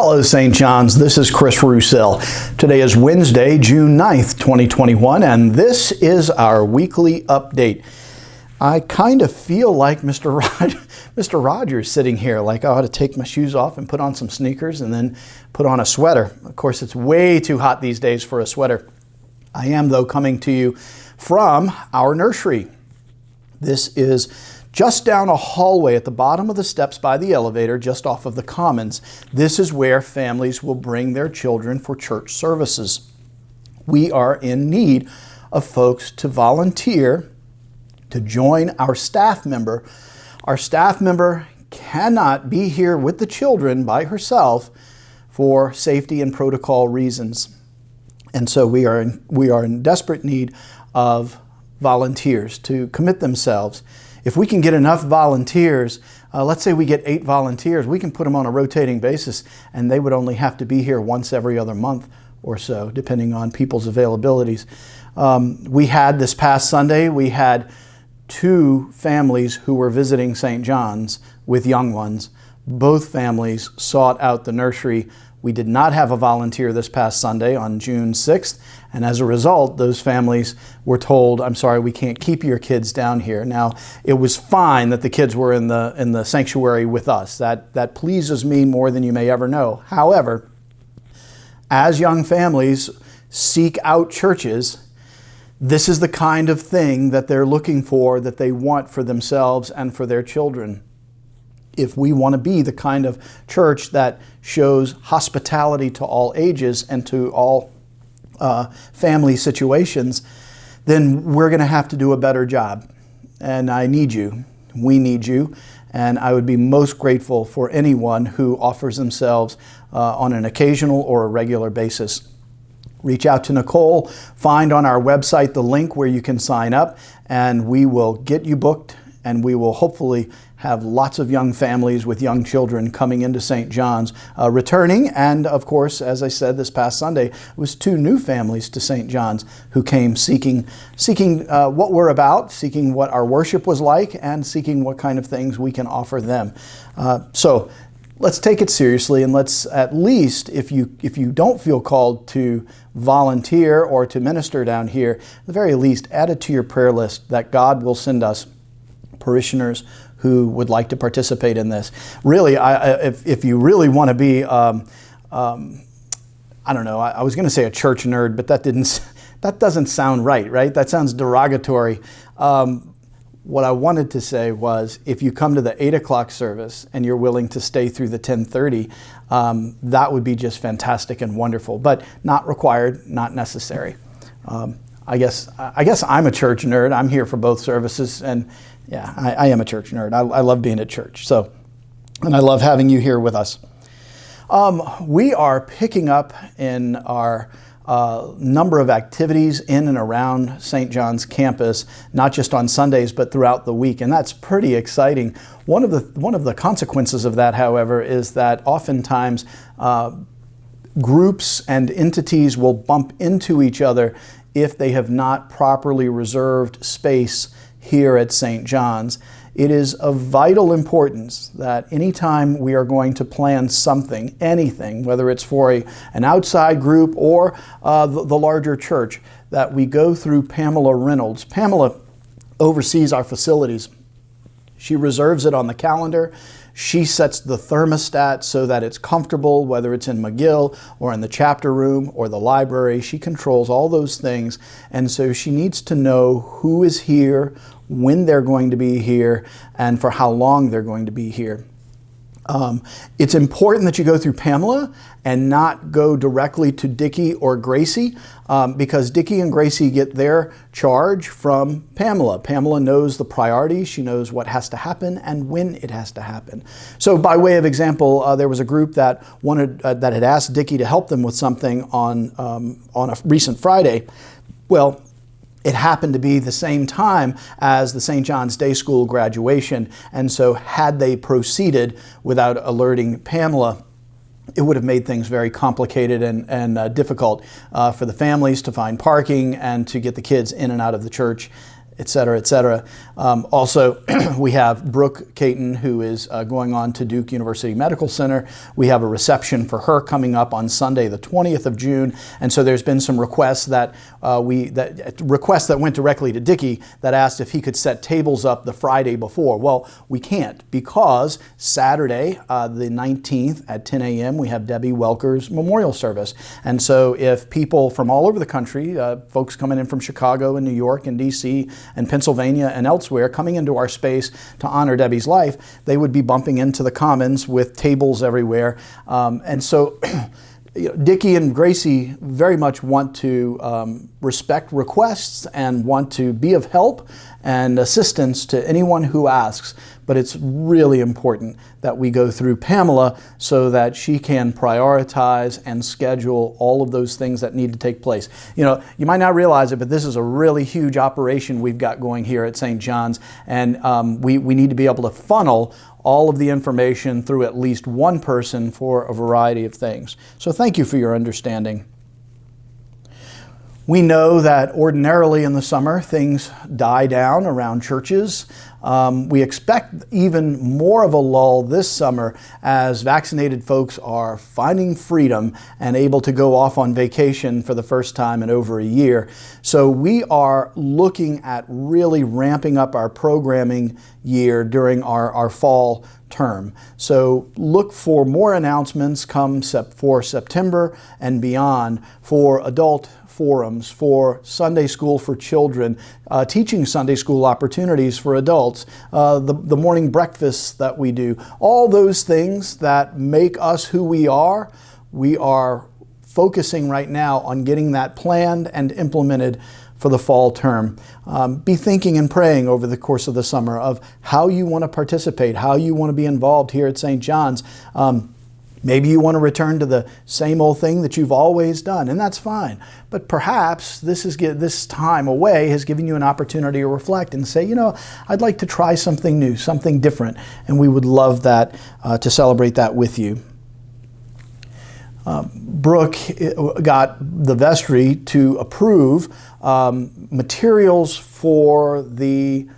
Hello, St. John's. This is Chris Roussell. Today is Wednesday, June 9th, 2021, and this is our weekly update. I kind of feel like Mr. Rogers sitting here, like I ought to take my shoes off and put on some sneakers and then put on a sweater. Of course, it's way too hot these days for a sweater. I am, though, coming to you from our nursery. This is just down a hallway at the bottom of the steps by the elevator, just off of the Commons. This is where families will bring their children for church services. We are in need of folks to volunteer to join our staff member. Our staff member cannot be here with the children by herself for safety and protocol reasons. And so we are in desperate need of volunteers to commit themselves. If we can get enough volunteers, let's say we get 8 volunteers, we can put them on a rotating basis, and they would only have to be here once every other month or so, depending on people's availabilities. We had this past Sunday, we had 2 families who were visiting St. John's with young ones. Both families sought out the nursery. We did not have a volunteer this past Sunday on June 6th, and as a result, those families were told, I'm sorry, we can't keep your kids down here. Now, it was fine that the kids were in the sanctuary with us. That pleases me more than you may ever know. However, as young families seek out churches, this is the kind of thing that they're looking for, that they want for themselves and for their children. If we want to be the kind of church that shows hospitality to all ages and to all family situations, then we're going to have to do a better job. And I need you. We need you. And I would be most grateful for anyone who offers themselves on an occasional or a regular basis. Reach out to Nicole. Find on our website the link where you can sign up, and we will get you booked, and we will hopefully have lots of young families with young children coming into St. John's, returning. And of course, as I said, this past Sunday, it was 2 new families to St. John's who came seeking what we're about, seeking what our worship was like, and seeking what kind of things we can offer them. So let's take it seriously, and let's at least, if you don't feel called to volunteer or to minister down here, at the very least, add it to your prayer list that God will send us parishioners who would like to participate in this. Really, if you really want to be, I don't know, I was going to say a church nerd, but that doesn't sound right? That sounds derogatory. What I wanted to say was, if you come to the 8 o'clock service and you're willing to stay through the 10:30, that would be just fantastic and wonderful, but not required, not necessary. I guess I'm a church nerd. I'm here for both services, and yeah, I am a church nerd. I love being at church, and I love having you here with us. We are picking up in our number of activities in and around St. John's campus, not just on Sundays, but throughout the week, and that's pretty exciting. One of the consequences of that, however, is that oftentimes groups and entities will bump into each other if they have not properly reserved space here at St. John's. It is of vital importance that anytime we are going to plan something, anything, whether it's for an outside group or the larger church, that we go through Pamela Reynolds. Pamela oversees our facilities. She reserves it on the calendar. She sets the thermostat so that it's comfortable, whether it's in McGill or in the chapter room or the library. She controls all those things. And so she needs to know who is here, when they're going to be here, and for how long they're going to be here. It's important that you go through Pamela and not go directly to Dickie or Gracie, because Dickie and Gracie get their charge from Pamela. Pamela knows the priorities, she knows what has to happen and when it has to happen. So by way of example, there was a group that that had asked Dickie to help them with something on a recent Friday. Well, it happened to be the same time as the St. John's Day School graduation, and so had they proceeded without alerting Pamela, it would have made things very complicated and difficult for the families to find parking and to get the kids in and out of the church. et cetera, et cetera. Also, we have Brooke Caton, who is going on to Duke University Medical Center. We have a reception for her coming up on Sunday, the 20th of June. And so there's been some requests that went directly to Dickie that asked if he could set tables up the Friday before. Well, we can't, because Saturday, the 19th at 10 a.m., we have Debbie Welker's memorial service. And so if people from all over the country, folks coming in from Chicago and New York and D.C. and Pennsylvania and elsewhere coming into our space to honor Debbie's life, they would be bumping into the Commons with tables everywhere. And so Dickie and Gracie very much want to respect requests and want to be of help and assistance to anyone who asks. But it's really important that we go through Pamela so that she can prioritize and schedule all of those things that need to take place. You know, you might not realize it, but this is a really huge operation we've got going here at St. John's, and we need to be able to funnel all of the information through at least one person for a variety of things. So thank you for your understanding. We know that ordinarily in the summer things die down around churches. We expect even more of a lull this summer as vaccinated folks are finding freedom and able to go off on vacation for the first time in over a year. So we are looking at really ramping up our programming year during our fall term. So look for more announcements come for September and beyond for adult forums, for Sunday school for children, teaching Sunday school opportunities for adults, the morning breakfasts that we do, all those things that make us who we are focusing right now on getting that planned and implemented for the fall term. Be thinking and praying over the course of the summer of how you want to participate, how you want to be involved here at St. John's. Maybe you want to return to the same old thing that you've always done, and that's fine. But perhaps this time away has given you an opportunity to reflect and say, you know, I'd like to try something new, something different, and we would love that to celebrate that with you. Brooke got the vestry to approve materials for the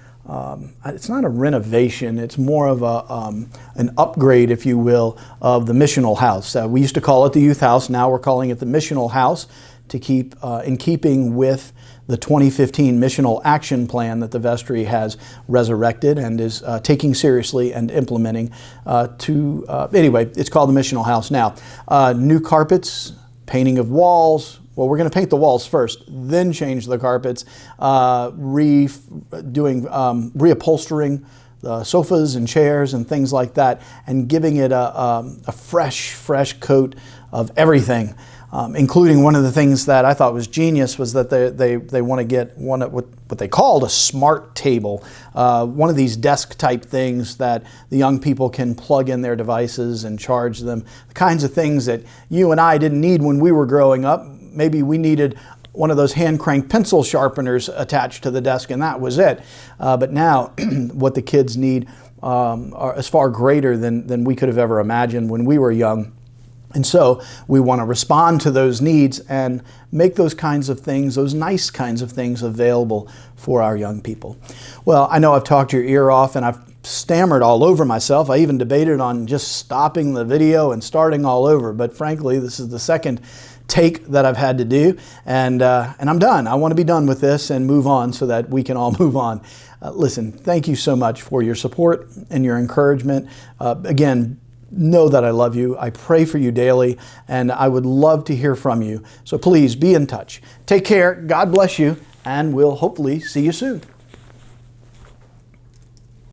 it's not a renovation, it's more of an upgrade, if you will, of the missional house. We used to call it the youth house, now we're calling it the missional house to keep in keeping with the 2015 missional action plan that the vestry has resurrected and is taking seriously and implementing anyway, it's called the missional house now. New carpets, painting of walls. Well, we're going to paint the walls first, then change the carpets, reupholstering the sofas and chairs and things like that, and giving it a fresh coat of everything, including one of the things that I thought was genius was that they want to get what they called a smart table, one of these desk type things that the young people can plug in their devices and charge them, the kinds of things that you and I didn't need when we were growing up. Maybe we needed one of those hand crank pencil sharpeners attached to the desk and that was it. But now what the kids need is far greater than we could have ever imagined when we were young. And so we want to respond to those needs and make those kinds of things, those nice kinds of things available for our young people. Well, I know I've talked your ear off and I've stammered all over myself. I even debated on just stopping the video and starting all over. But frankly, this is the second take that I've had to do, and I'm done. I want to be done with this and move on so that we can all move on. Listen, thank you so much for your support and your encouragement. Again, know that I love you. I pray for you daily, and I would love to hear from you. So please be in touch. Take care. God bless you, and we'll hopefully see you soon.